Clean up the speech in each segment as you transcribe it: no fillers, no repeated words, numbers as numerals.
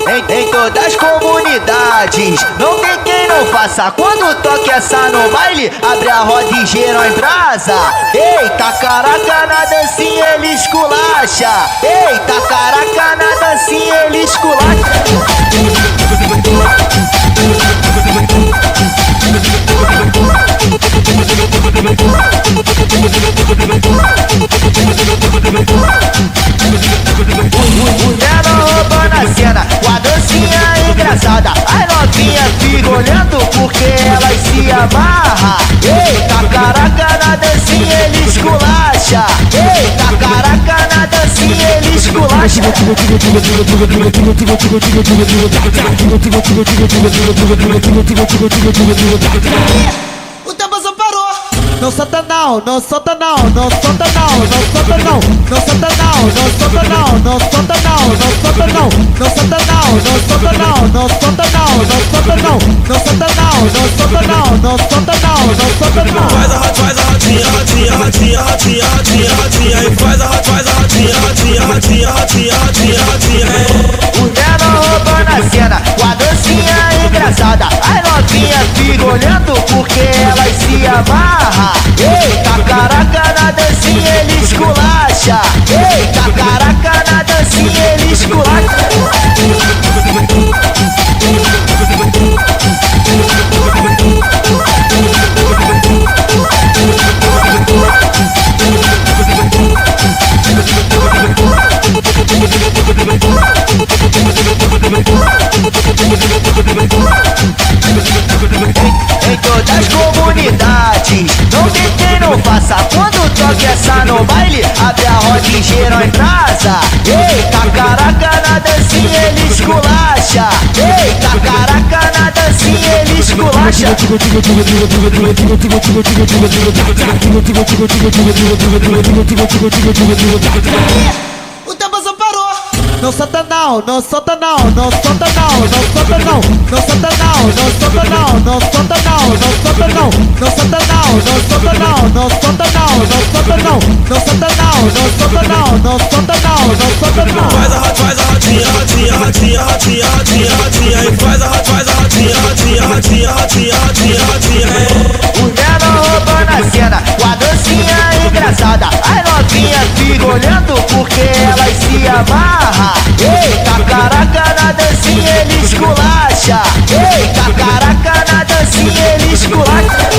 Em todas as comunidades, não tem quem não faça. Quando toca essa no baile, abre a roda e geral em brasa. Eita, caraca, na dancinha ele esculacha. Eita, caraca, na dancinha ele esculacha. Ela roubando a cena, com a dancinha engraçada. As novinha fica olhando porque elas se amarra. Eita, caraca, na dancinha ele esculacha. Eita, caraca, na dancinha ele esculacha. O tempo só parou. Não solta não, não solta não, não solta não, não solta não, não solta não, não solta não, não solta não, não solta não, não solta não, não solta não, não solta não, não solta não, não solta não, não solta não, não solta não, não solta não. Faz a rodinha, rodinha, rodinha, rodinha, rodinha, rodinha, e faz a rodinha, rodinha, rodinha, rodinha, rodinha, rodinha. O menor roubando a cena, com a dancinha engraçada. As novinha fica olhando porque elas se amarra. Eita, caraca, na dancinha ele esculacha. Eita, caraca, na dancinha ele esculacha. Em todas as comunidades, não tem quem não faça. Quando toca essa no baile, abre a roda e geral em brasa. Eita, caraca, na dancinha ele esculacha. Eita, caraca, na dancinha ele esculacha. O tempo só parou. Não solta não, não solta não, não solta não, não solta não, não solta não, não solta não, não solta não, não solta não, não solta não, não solta não, não solta não, não solta não, não solta não, não solta não, não solta não, não solta não. Faz a rodinha, rodinha, rodinha, rodinha, rodinha, rodinha, e faz a rodinha, rodinha, rodinha, rodinha, rodinha, rodinha. O menor roubando a cena, com a dancinha engraçada. As novinha fica olhando porque elas se amarra. Eita, caraca, na dancinha ele esculacha. Eita, caraca, na dancinha ele esculacha.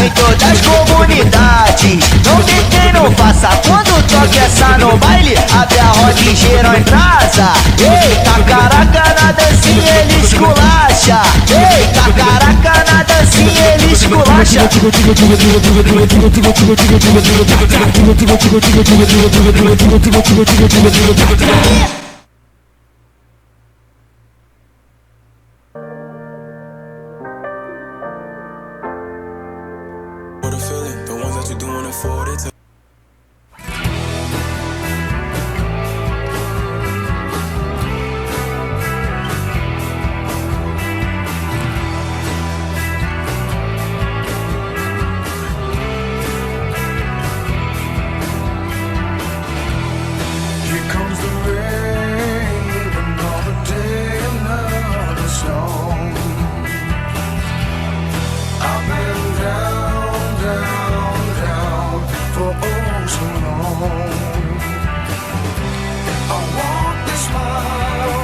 Em todas as comunidades, não tem quem não faça. Quando toca essa no baile, abre a roda e geral em brasa. Eita, caraca, na dancinha ele esculacha. Eita, caraca, na dancinha ele esculacha. What a feeling, the ones that you're doing it for, they take. Here comes the rain, another day, another song. I've been down, down, down for oh so long. I walk this mile,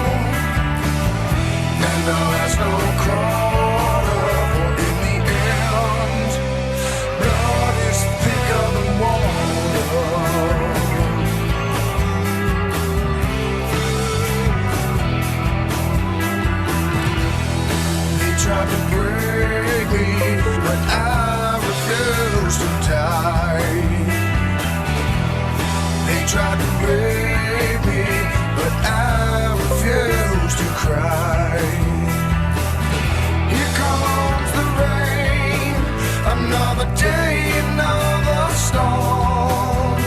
and now there's no quarter, for in the end, blood is thicker than water. They tried to break me, but I refuse to die. They tried to rape me, but I refuse to cry. Here comes the rain, another day, another storm.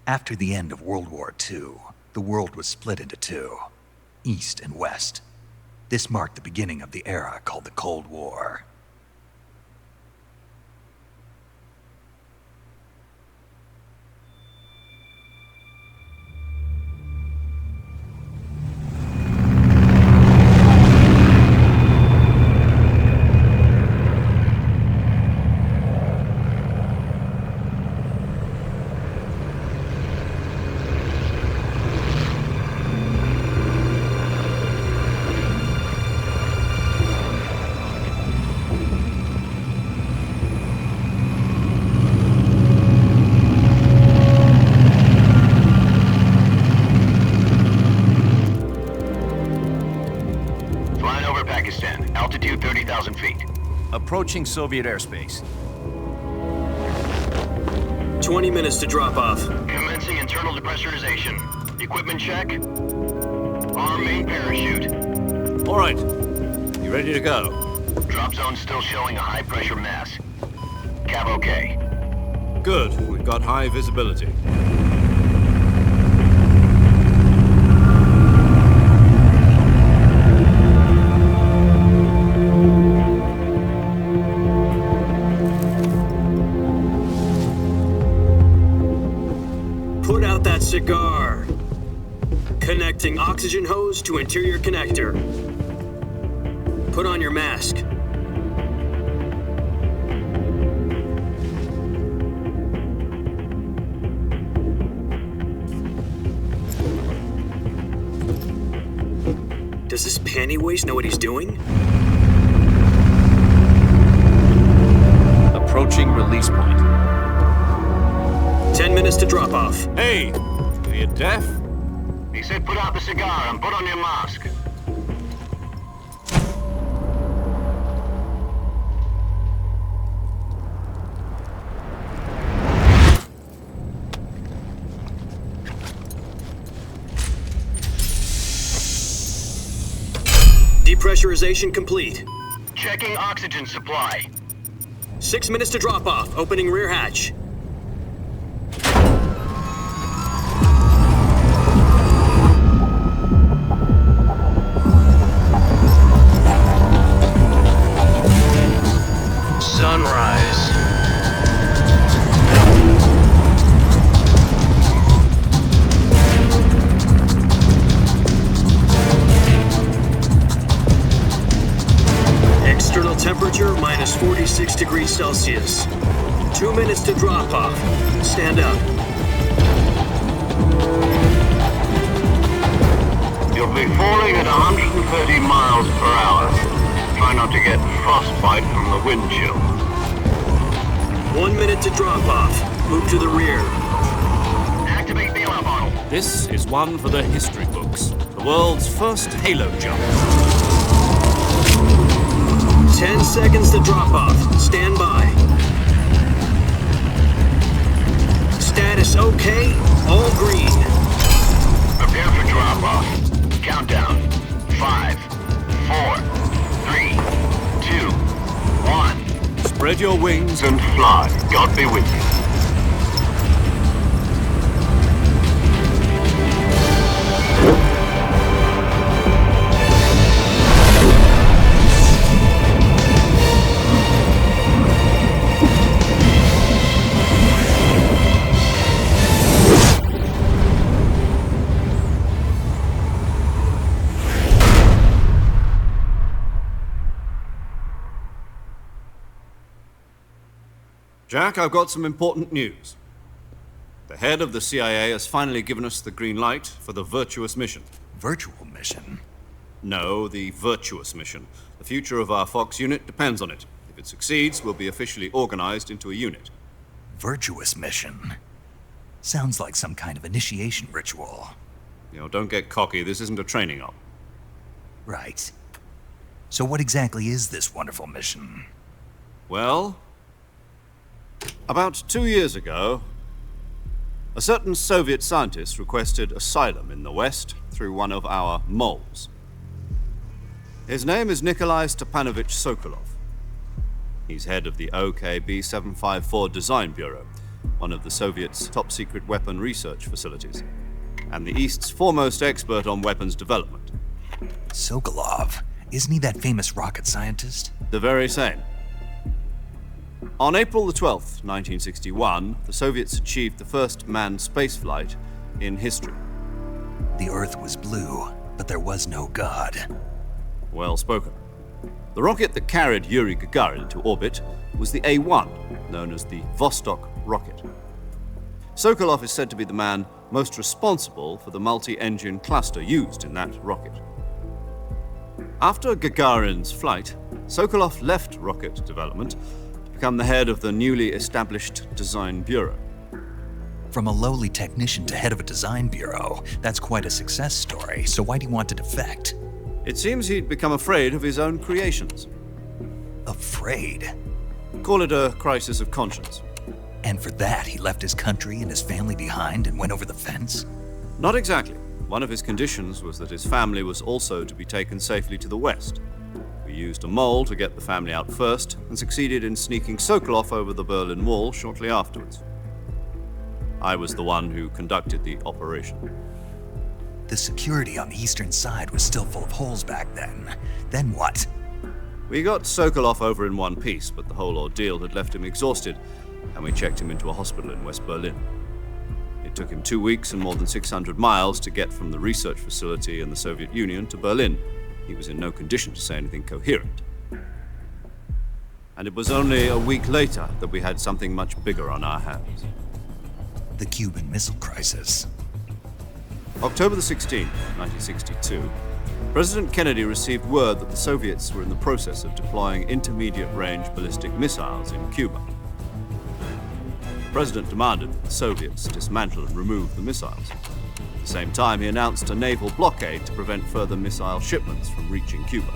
After the end of World War II, the world was split into two, East and West. This marked the beginning of the era called the Cold War. Altitude 30,000 feet. Approaching Soviet airspace. 20 minutes to drop off. Commencing internal depressurization. Equipment check. Arm main parachute. All right. You ready to go? Drop zone still showing a high pressure mass. Cav okay. Good. We've got high visibility. Put out that cigar. Connecting oxygen hose to interior connector. Put on your mask. Does this panty waste know what he's doing? Approaching release point. 10 minutes to drop off. Hey! Are you deaf? He said put out the cigar and put on your mask. Depressurization complete. Checking oxygen supply. 6 minutes to drop off. Opening rear hatch. Sunrise. External temperature minus 46 degrees Celsius. 2 minutes to drop off. Stand up. You'll be falling at 130 miles per hour. Try not to get frostbite from the wind chill. 1 minute to drop off. Move to the rear. Activate bailout bottle. This is one for the history books. The world's first halo jump. 10 seconds to drop off. Stand by. Status okay. All green. Prepare for drop off. Countdown. 5, 4, 3, 2, 1. Spread your wings And fly. God be with you. Jack, I've got some important news. The head of the CIA has finally given us the green light for the virtuous mission. Virtual mission? No, the virtuous mission. The future of our Fox unit depends on it. If it succeeds, we'll be officially organized into a unit. Virtuous mission? Sounds like some kind of initiation ritual. You know, don't get cocky. This isn't a training op. Right. So what exactly is this wonderful mission? Well, about 2 years ago, a certain Soviet scientist requested asylum in the West through one of our moles. His name is Nikolai Stepanovich Sokolov. He's head of the OKB 754 Design Bureau. one of the Soviets' top-secret weapon research facilities, and the East's foremost expert on weapons development. Sokolov, isn't he that famous rocket scientist? The very same. On April the 12th, 1961, the Soviets achieved the first manned spaceflight in history. The Earth was blue, but there was no God. Well spoken. The rocket that carried Yuri Gagarin into orbit was the A-1, known as the Vostok rocket. Sokolov is said to be the man most responsible for the multi-engine cluster used in that rocket. After Gagarin's flight, Sokolov left rocket development to become the head of the newly established Design Bureau. From a lowly technician to head of a design bureau, that's quite a success story, so why do you want to defect? It seems he'd become afraid of his own creations. Afraid? Call it a crisis of conscience. And for that, he left his country and his family behind and went over the fence? Not exactly. One of his conditions was that his family was also to be taken safely to the west. We used a mole to get the family out first and succeeded in sneaking Sokolov over the Berlin Wall shortly afterwards. I was the one who conducted the operation. The security on the eastern side was still full of holes back then. Then what? We got Sokolov over in one piece, but the whole ordeal had left him exhausted, and we checked him into a hospital in West Berlin. It took him 2 weeks and more than 600 miles to get from the research facility in the Soviet Union to Berlin. He was in no condition to say anything coherent. And it was only a week later that we had something much bigger on our hands. The Cuban Missile Crisis. October the 16th, 1962, President Kennedy received word that the Soviets were in the process of deploying intermediate-range ballistic missiles in Cuba. The President demanded that the Soviets dismantle and remove the missiles. At the same time, he announced a naval blockade to prevent further missile shipments from reaching Cuba.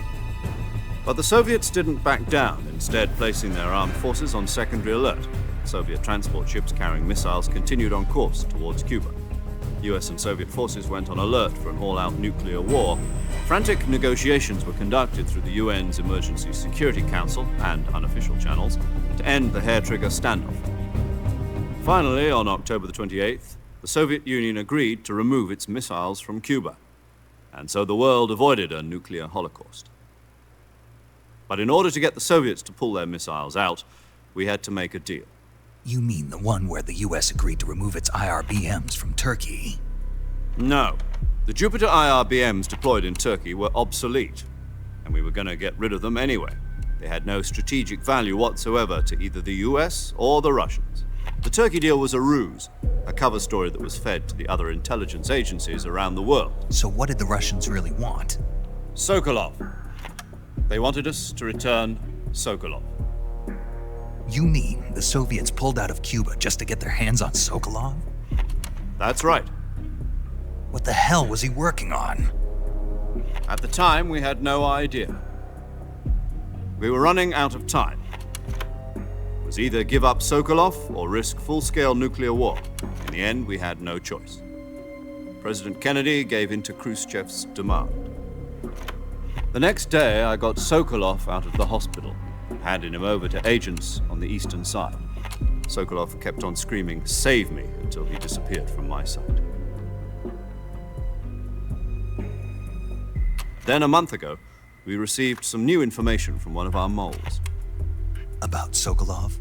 But the Soviets didn't back down, instead placing their armed forces on secondary alert. Soviet transport ships carrying missiles continued on course towards Cuba. US and Soviet forces went on alert for an all-out nuclear war. Frantic negotiations were conducted through the UN's Emergency Security Council and unofficial channels to end the hair-trigger standoff. Finally, on October the 28th, the Soviet Union agreed to remove its missiles from Cuba, and so the world avoided a nuclear holocaust. But in order to get the Soviets to pull their missiles out, we had to make a deal. You mean the one where the US agreed to remove its IRBMs from Turkey? No. The Jupiter IRBMs deployed in Turkey were obsolete, and we were going to get rid of them anyway. They had no strategic value whatsoever to either the US or the Russians. The Turkey deal was a ruse, a cover story that was fed to the other intelligence agencies around the world. So what did the Russians really want? Sokolov. They wanted us to return Sokolov. You mean the Soviets pulled out of Cuba just to get their hands on Sokolov? That's right. What the hell was he working on? At the time, we had no idea. We were running out of time. It was either give up Sokolov or risk full-scale nuclear war. In the end, we had no choice. President Kennedy gave in to Khrushchev's demand. The next day, I got Sokolov out of the hospital, handing him over to agents on the eastern side. Sokolov kept on screaming, "Save me," until he disappeared from my sight. Then a month ago, we received some new information from one of our moles. About Sokolov?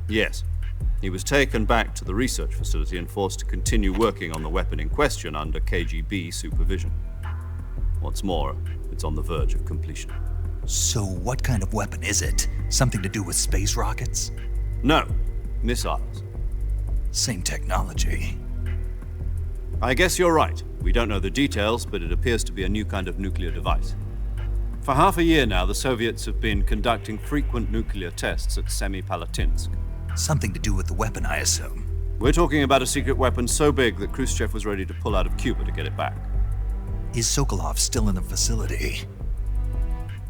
Yes. He was taken back to the research facility and forced to continue working on the weapon in question under KGB supervision. What's more, it's on the verge of completion. So what kind of weapon is it? Something to do with space rockets? No, missiles. Same technology. I guess you're right. We don't know the details, but it appears to be a new kind of nuclear device. For half a year now, the Soviets have been conducting frequent nuclear tests at Semipalatinsk. Something to do with the weapon, I assume. We're talking about a secret weapon so big that Khrushchev was ready to pull out of Cuba to get it back. Is Sokolov still in the facility?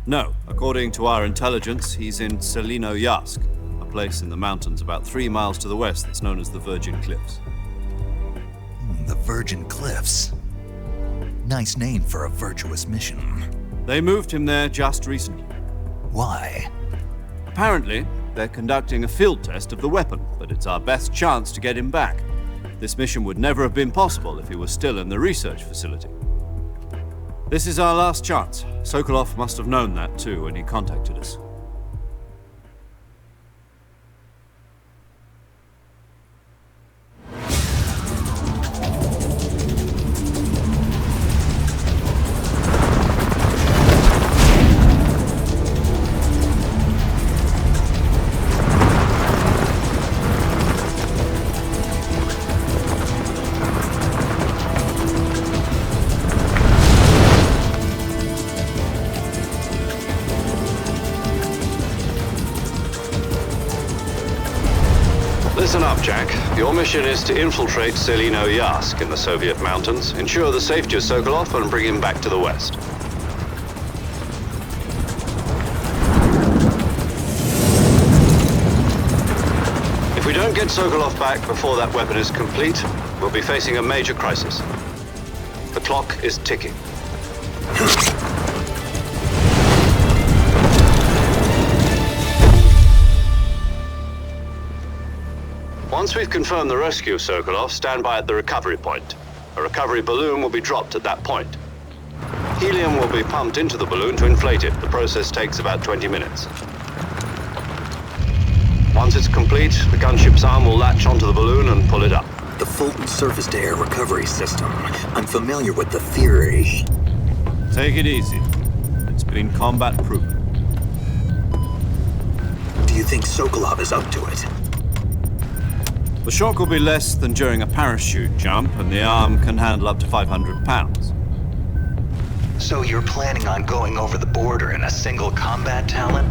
No. According to our intelligence, he's in Selinoyarsk, a place in the mountains about 3 miles to the west that's known as the Virgin Cliffs. The Virgin Cliffs. Nice name for a virtuous mission. They moved him there just recently. Why? Apparently, they're conducting a field test of the weapon, but it's our best chance to get him back. This mission would never have been possible if he was still in the research facility. This is our last chance. Sokolov must have known that too when he contacted us. Listen up, Jack. Your mission is to infiltrate Selino Yask in the Soviet mountains, ensure the safety of Sokolov, and bring him back to the West. If we don't get Sokolov back before that weapon is complete, we'll be facing a major crisis. The clock is ticking. Once we've confirmed the rescue of Sokolov, stand by at the recovery point. A recovery balloon will be dropped at that point. Helium will be pumped into the balloon to inflate it. The process takes about 20 minutes. Once it's complete, the gunship's arm will latch onto the balloon and pull it up. The Fulton surface-to-air recovery system. I'm familiar with the theory. Take it easy. It's been combat-proven. Do you think Sokolov is up to it? The shock will be less than during a parachute jump, and the arm can handle up to 500 pounds. So you're planning on going over the border in a single combat Talon?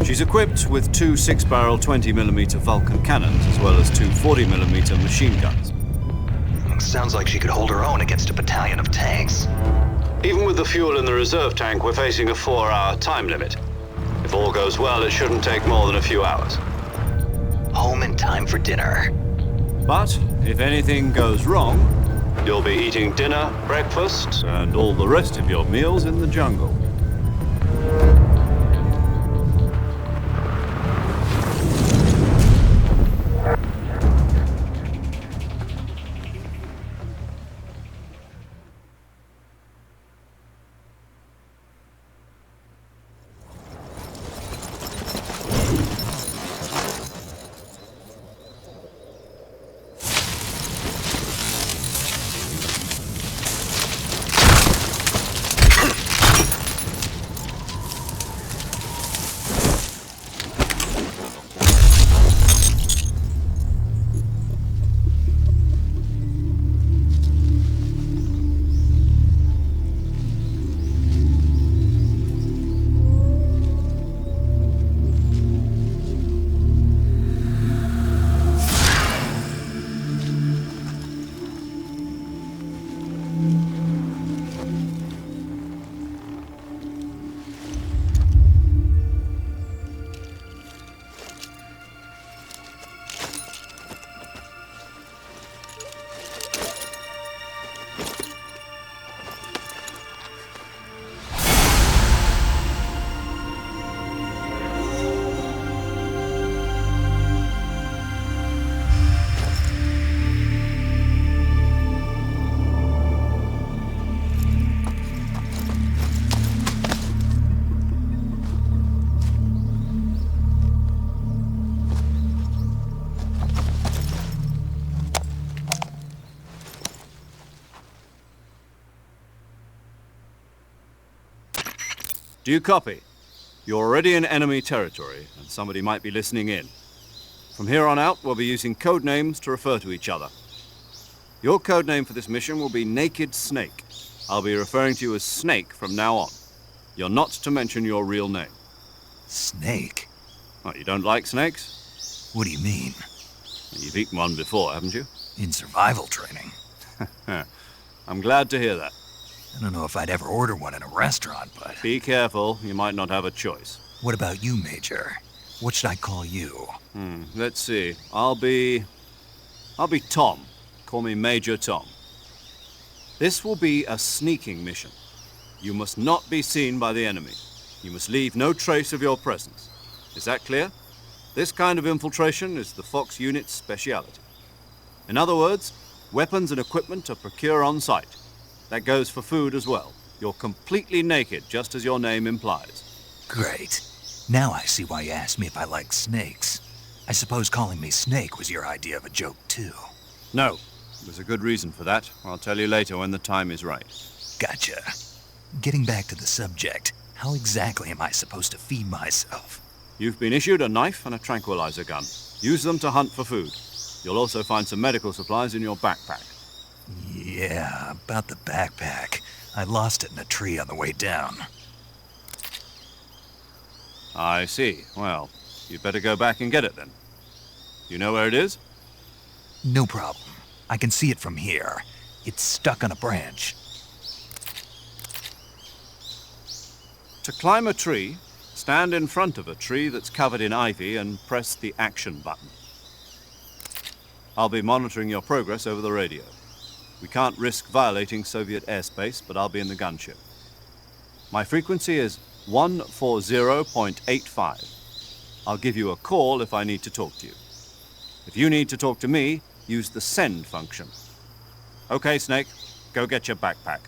She's equipped with two 6-barrel 20mm Vulcan cannons, as well as two 40mm machine guns. Sounds like she could hold her own against a battalion of tanks. Even with the fuel in the reserve tank, we're facing a 4-hour time limit. If all goes well, it shouldn't take more than a few hours. Home in time for dinner. But if anything goes wrong, You'll be eating dinner, breakfast, and all the rest of your meals in the jungle. Do you copy? You're already in enemy territory, and somebody might be listening in. From here on out, we'll be using code names to refer to each other. Your code name for this mission will be Naked Snake. I'll be referring to you as Snake from now on. You're not to mention your real name. Snake? What, you don't like snakes? What do you mean? You've eaten one before, haven't you? In survival training. I'm glad to hear that. I don't know if I'd ever order one in a restaurant, but... Be careful, you might not have a choice. What about you, Major? What should I call you? Let's see. I'll be Tom. Call me Major Tom. This will be a sneaking mission. You must not be seen by the enemy. You must leave no trace of your presence. Is that clear? This kind of infiltration is the Fox unit's speciality. In other words, weapons and equipment are procured on site. That goes for food as well. You're completely naked, just as your name implies. Great. Now I see why you asked me if I like snakes. I suppose calling me Snake was your idea of a joke, too. No, there's a good reason for that. I'll tell you later when the time is right. Gotcha. Getting back to the subject, how exactly am I supposed to feed myself? You've been issued a knife and a tranquilizer gun. Use them to hunt for food. You'll also find some medical supplies in your backpack. Yeah, about the backpack. I lost it in a tree on the way down. I see. Well, you'd better go back and get it then. You know where it is? No problem. I can see it from here. It's stuck on a branch. To climb a tree, stand in front of a tree that's covered in ivy and press the action button. I'll be monitoring your progress over the radio. We can't risk violating Soviet airspace, but I'll be in the gunship. My frequency is 140.85. I'll give you a call if I need to talk to you. If you need to talk to me, use the send function. Okay, Snake, go get your backpack.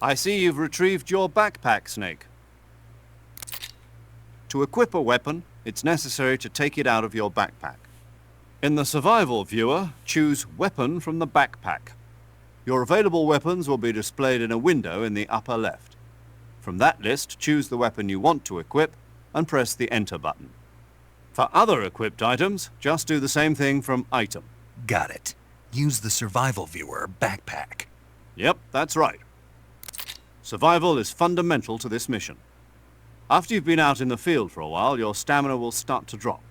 I see you've retrieved your backpack, Snake. To equip a weapon, it's necessary to take it out of your backpack. In the survival viewer, choose Weapon from the backpack. Your available weapons will be displayed in a window in the upper left. From that list, choose the weapon you want to equip and press the Enter button. For other equipped items, just do the same thing from Item. Got it. Use the survival viewer backpack. Yep, that's right. Survival is fundamental to this mission. After you've been out in the field for a while, your stamina will start to drop.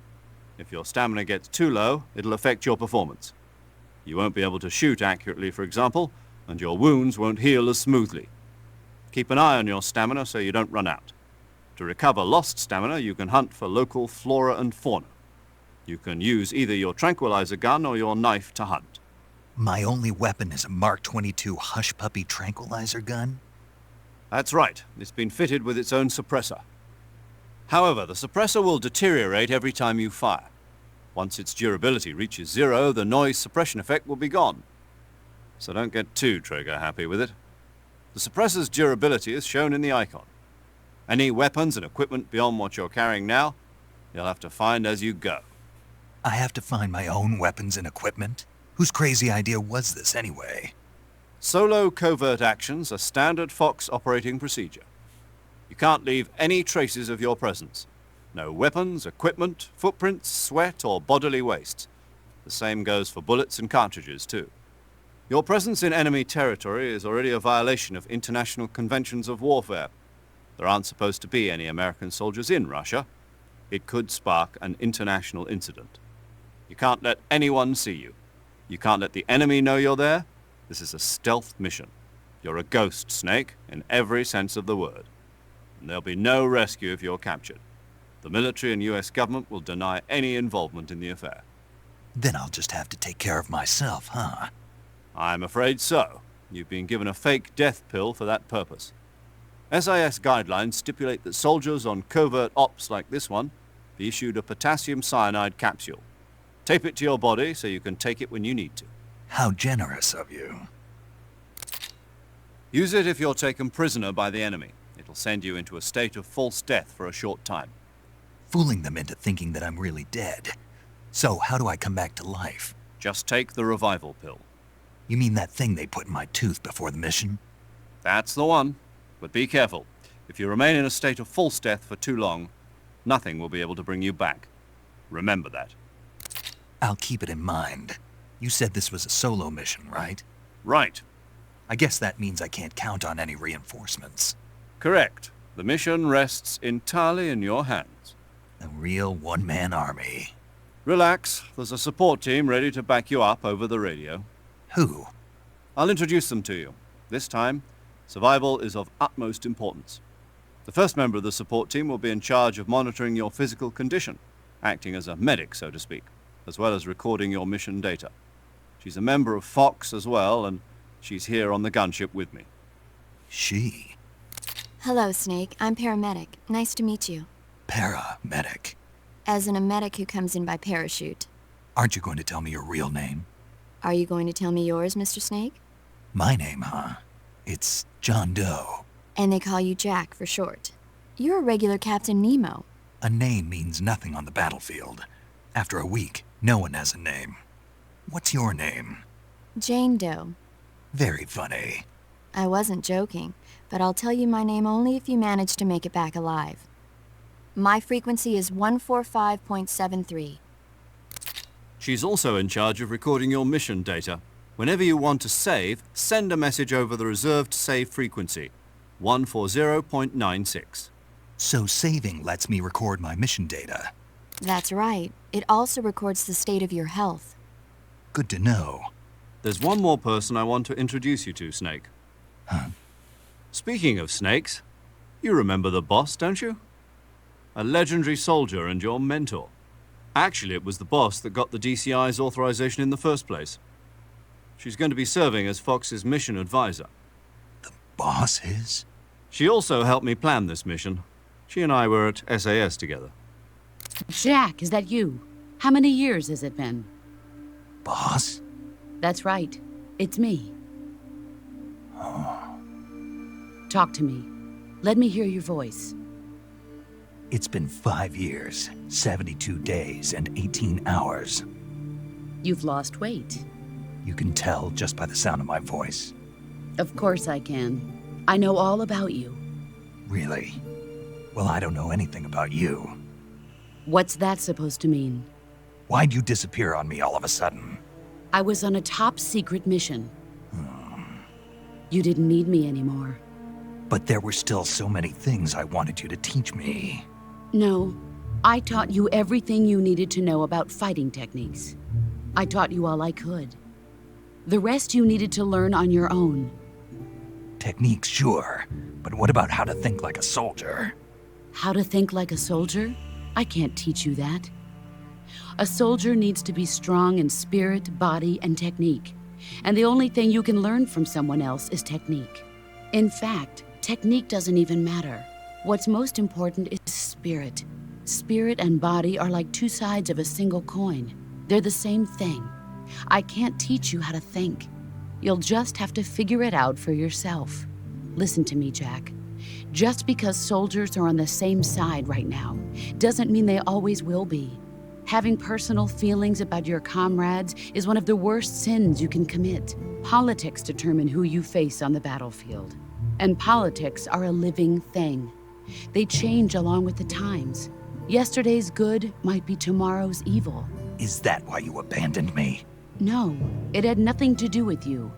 If your stamina gets too low, it'll affect your performance. You won't be able to shoot accurately, for example, and your wounds won't heal as smoothly. Keep an eye on your stamina so you don't run out. To recover lost stamina, you can hunt for local flora and fauna. You can use either your tranquilizer gun or your knife to hunt. My only weapon is a Mark 22 Hush Puppy tranquilizer gun? That's right. It's been fitted with its own suppressor. However, the suppressor will deteriorate every time you fire. Once its durability reaches 0, the noise suppression effect will be gone. So don't get too trigger happy with it. The suppressor's durability is shown in the icon. Any weapons and equipment beyond what you're carrying now, you'll have to find as you go. I have to find my own weapons and equipment? Whose crazy idea was this anyway? Solo covert actions are standard Fox operating procedure. You can't leave any traces of your presence. No weapons, equipment, footprints, sweat, or bodily waste. The same goes for bullets and cartridges, too. Your presence in enemy territory is already a violation of international conventions of warfare. There aren't supposed to be any American soldiers in Russia. It could spark an international incident. You can't let anyone see you. You can't let the enemy know you're there. This is a stealth mission. You're a ghost, Snake, in every sense of the word. And there'll be no rescue if you're captured. The military and US government will deny any involvement in the affair. Then I'll just have to take care of myself, huh? I'm afraid so. You've been given a fake death pill for that purpose. SIS guidelines stipulate that soldiers on covert ops like this one be issued a potassium cyanide capsule. Tape it to your body so you can take it when you need to. How generous of you. Use it if you're taken prisoner by the enemy. It'll send you into a state of false death for a short time. Fooling them into thinking that I'm really dead. So how do I come back to life? Just take the revival pill. You mean that thing they put in my tooth before the mission? That's the one. But be careful. If you remain in a state of false death for too long, nothing will be able to bring you back. Remember that. I'll keep it in mind. You said this was a solo mission, right? Right. I guess that means I can't count on any reinforcements. Correct. The mission rests entirely in your hands. A real one-man army. Relax. There's a support team ready to back you up over the radio. Who? I'll introduce them to you. This time, survival is of utmost importance. The first member of the support team will be in charge of monitoring your physical condition, acting as a medic, so to speak, as well as recording your mission data. She's a member of Fox as well, and she's here on the gunship with me. She? Hello, Snake. I'm paramedic. Nice to meet you. Paramedic. As in a medic who comes in by parachute. Aren't you going to tell me your real name? Are you going to tell me yours, Mr. Snake? My name, huh? It's John Doe. And they call you Jack for short. You're a regular Captain Nemo. A name means nothing on the battlefield. After a week, no one has a name. What's your name? Jane Doe. Very funny. I wasn't joking, but I'll tell you my name only if you manage to make it back alive. My frequency is 145.73. She's also in charge of recording your mission data. Whenever you want to save, send a message over the reserved save frequency, 140.96. So saving lets me record my mission data. That's right. It also records the state of your health. Good to know. There's one more person I want to introduce you to, Snake. Huh? Speaking of snakes, you remember the boss, don't you? A legendary soldier and your mentor. Actually, it was the boss that got the DCI's authorization in the first place. She's going to be serving as Fox's mission advisor. The boss is? She also helped me plan this mission. She and I were at SAS together. Jack, is that you? How many years has it been? Boss? That's right. It's me. Oh. Talk to me. Let me hear your voice. It's been 5 years, 72 days, and 18 hours. You've lost weight. You can tell just by the sound of my voice. Of course I can. I know all about you. Really? Well, I don't know anything about you. What's that supposed to mean? Why'd you disappear on me all of a sudden? I was on a top-secret mission. You didn't need me anymore. But there were still so many things I wanted you to teach me. No, I taught you everything you needed to know about fighting techniques. I taught you all I could. The rest you needed to learn on your own. Techniques, sure. But what about how to think like a soldier? How to think like a soldier? I can't teach you that. A soldier needs to be strong in spirit, body, and technique. And the only thing you can learn from someone else is technique. In fact, technique doesn't even matter. What's most important is spirit. Spirit and body are like two sides of a single coin. They're the same thing. I can't teach you how to think. You'll just have to figure it out for yourself. Listen to me, Jack. Just because soldiers are on the same side right now doesn't mean they always will be. Having personal feelings about your comrades is one of the worst sins you can commit. Politics determine who you face on the battlefield. And politics are a living thing. They change along with the times. Yesterday's good might be tomorrow's evil. Is that why you abandoned me? No, it had nothing to do with you.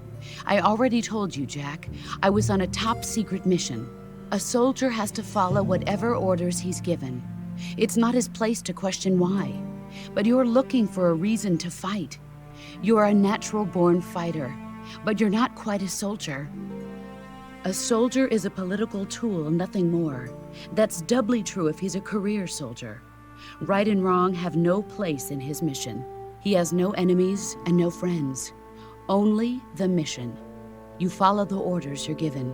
I already told you, Jack. I was on a top-secret mission. A soldier has to follow whatever orders he's given. It's not his place to question why. But you're looking for a reason to fight. You're a natural-born fighter, but you're not quite a soldier. A soldier is a political tool, nothing more. That's doubly true if he's a career soldier. Right and wrong have no place in his mission. He has no enemies and no friends. Only the mission. You follow the orders you're given.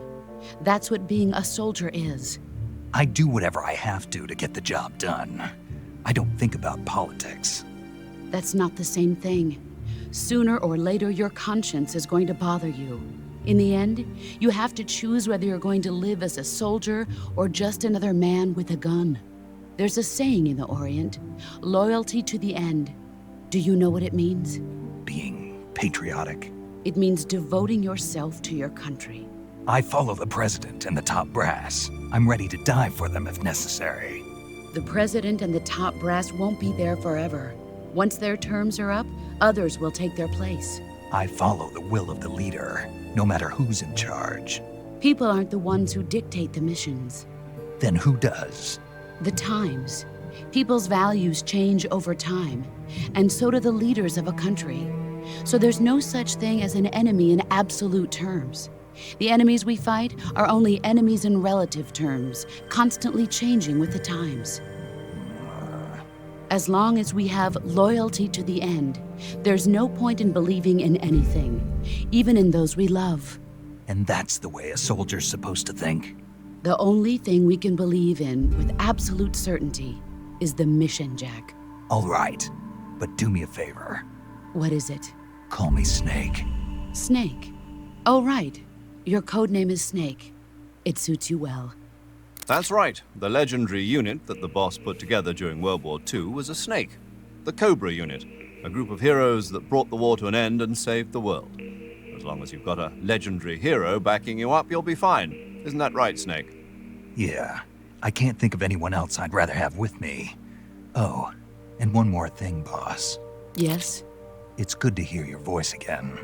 That's what being a soldier is. I do whatever I have to get the job done. I don't think about politics. That's not the same thing. Sooner or later, your conscience is going to bother you. In the end, you have to choose whether you're going to live as a soldier or just another man with a gun. There's a saying in the Orient, loyalty to the end. Do you know what it means? Being patriotic. It means devoting yourself to your country. I follow the president and the top brass. I'm ready to die for them if necessary. The president and the top brass won't be there forever. Once their terms are up, others will take their place. I follow the will of the leader, no matter who's in charge. People aren't the ones who dictate the missions. Then who does? The times. People's values change over time, and so do the leaders of a country. So there's no such thing as an enemy in absolute terms. The enemies we fight are only enemies in relative terms, constantly changing with the times. As long as we have loyalty to the end, there's no point in believing in anything, even in those we love. And that's the way a soldier's supposed to think? The only thing we can believe in with absolute certainty is the mission, Jack. All right, but do me a favor. What is it? Call me Snake. Snake? Oh, right. Your code name is Snake. It suits you well. That's right. The legendary unit that the boss put together during World War II was a snake. The Cobra unit, a group of heroes that brought the war to an end and saved the world. As long as you've got a legendary hero backing you up, you'll be fine. Isn't that right, Snake? Yeah. I can't think of anyone else I'd rather have with me. Oh, and one more thing, boss. Yes? It's good to hear your voice again.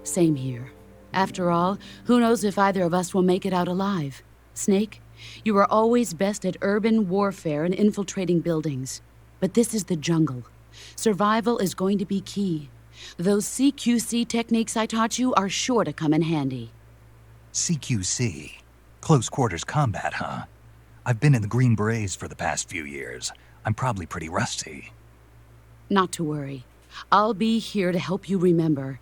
Same here. After all, who knows if either of us will make it out alive? Snake, you are always best at urban warfare and infiltrating buildings. But this is the jungle. Survival is going to be key. Those CQC techniques I taught you are sure to come in handy. CQC? Close quarters combat, huh? I've been in the Green Berets for the past few years. I'm probably pretty rusty. Not to worry. I'll be here to help you remember.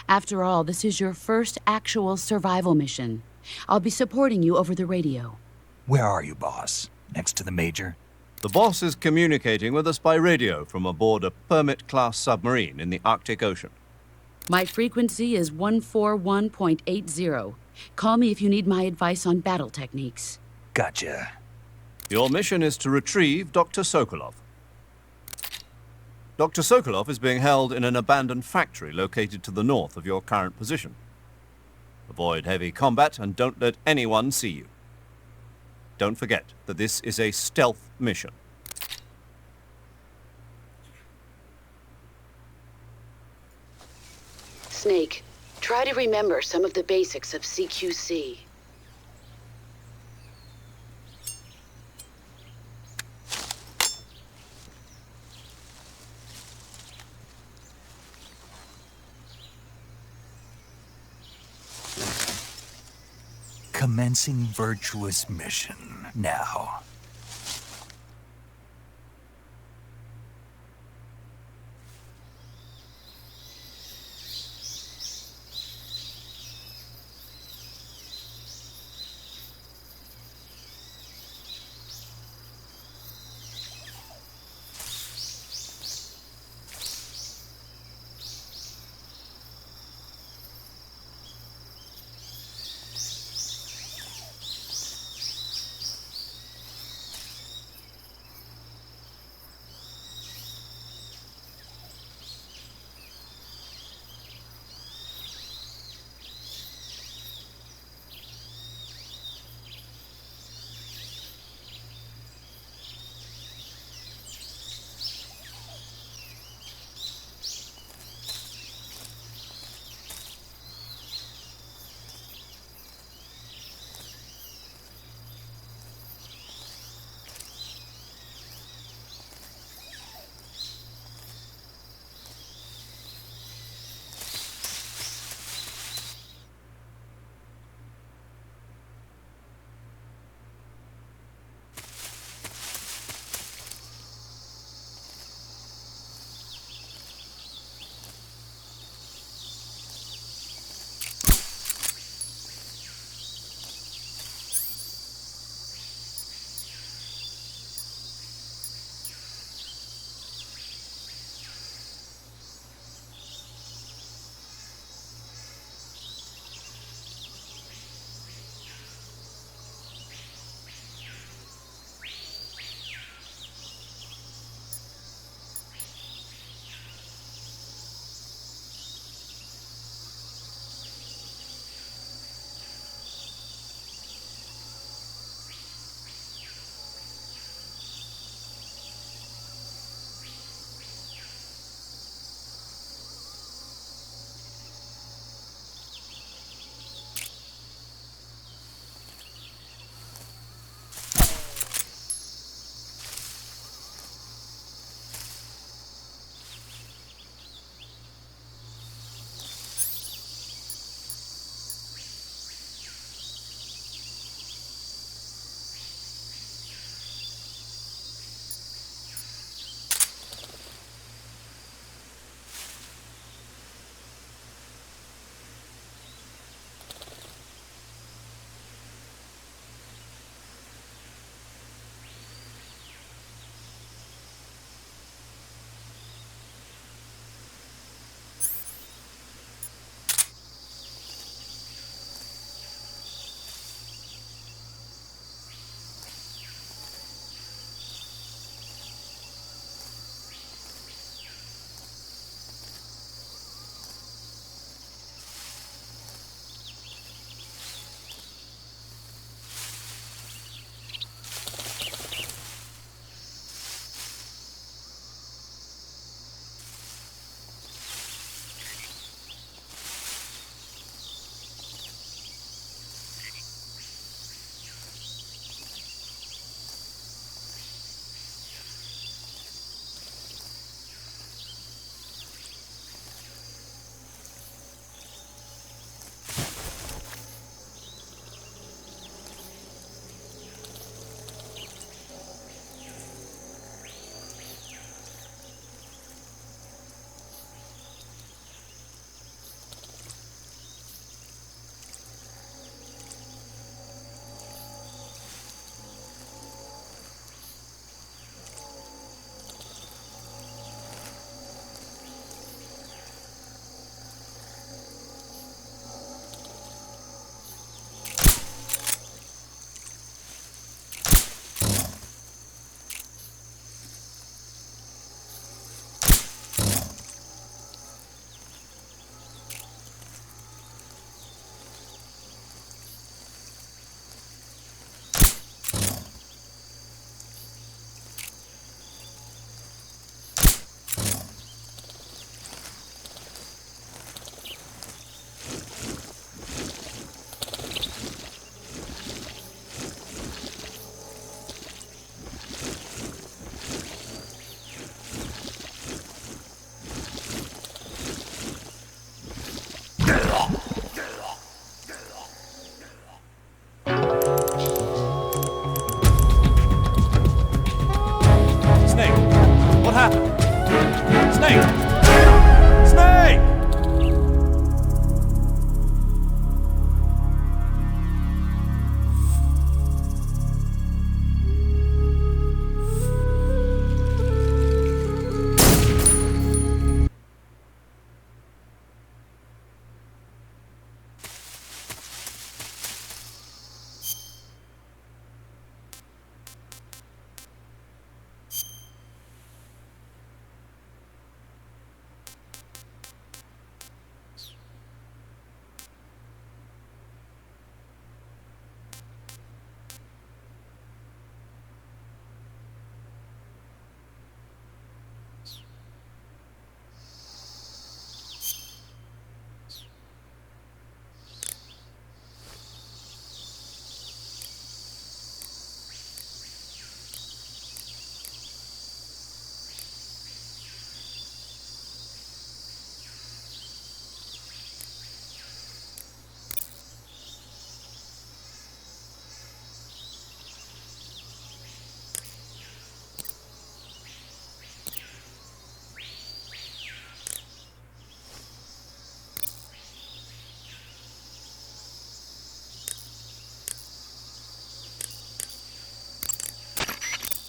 After all, this is your first actual survival mission. I'll be supporting you over the radio. Where are you, boss? Next to the Major? The boss is communicating with us by radio from aboard a Permit-class submarine in the Arctic Ocean. My frequency is 141.80. Call me if you need my advice on battle techniques. Gotcha. Your mission is to retrieve Dr. Sokolov. Dr. Sokolov is being held in an abandoned factory located to the north of your current position. Avoid heavy combat and don't let anyone see you. Don't forget that this is a stealth mission. Snake, try to remember some of the basics of CQC. Commencing virtuous mission now.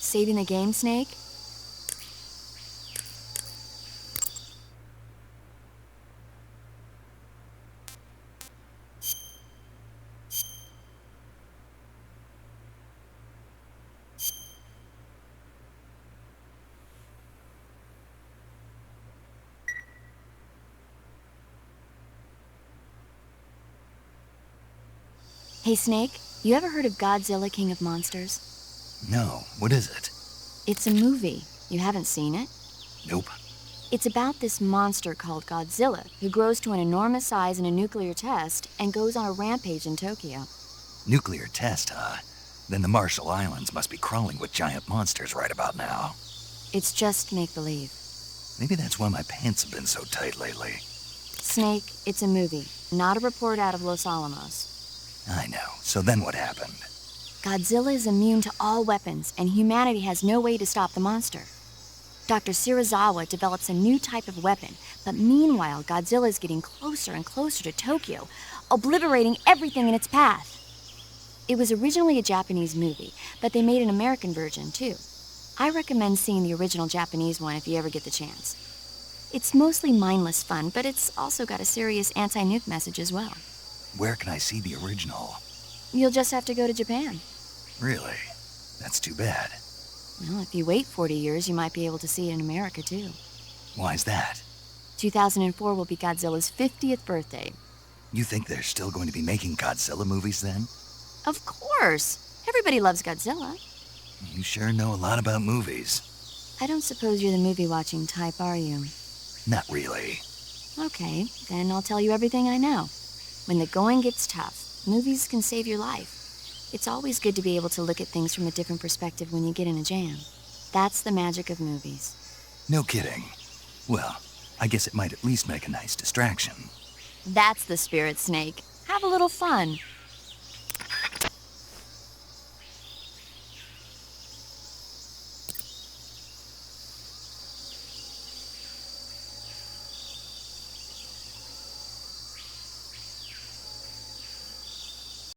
Saving the game, Snake? Hey, Snake, you ever heard of Godzilla, King of Monsters? No, what is it? It's a movie. You haven't seen it? Nope. It's about this monster called Godzilla, who grows to an enormous size in a nuclear test and goes on a rampage in Tokyo. Nuclear test, huh? Then the Marshall Islands must be crawling with giant monsters right about now. It's just make-believe. Maybe that's why my pants have been so tight lately. Snake, it's a movie, not a report out of Los Alamos. I know. So then what happened? Godzilla is immune to all weapons, and humanity has no way to stop the monster. Dr. Shirazawa develops a new type of weapon, but meanwhile, Godzilla is getting closer and closer to Tokyo, obliterating everything in its path. It was originally a Japanese movie, but they made an American version, too. I recommend seeing the original Japanese one if you ever get the chance. It's mostly mindless fun, but it's also got a serious anti-nuke message as well. Where can I see the original? You'll just have to go to Japan. Really? That's too bad. Well, if you wait 40 years, you might be able to see it in America, too. Why's that? 2004 will be Godzilla's 50th birthday. You think they're still going to be making Godzilla movies then? Of course! Everybody loves Godzilla. You sure know a lot about movies. I don't suppose you're the movie-watching type, are you? Not really. Okay, then I'll tell you everything I know. When the going gets tough, movies can save your life. It's always good to be able to look at things from a different perspective when you get in a jam. That's the magic of movies. No kidding. Well, I guess it might at least make a nice distraction. That's the spirit, Snake. Have a little fun.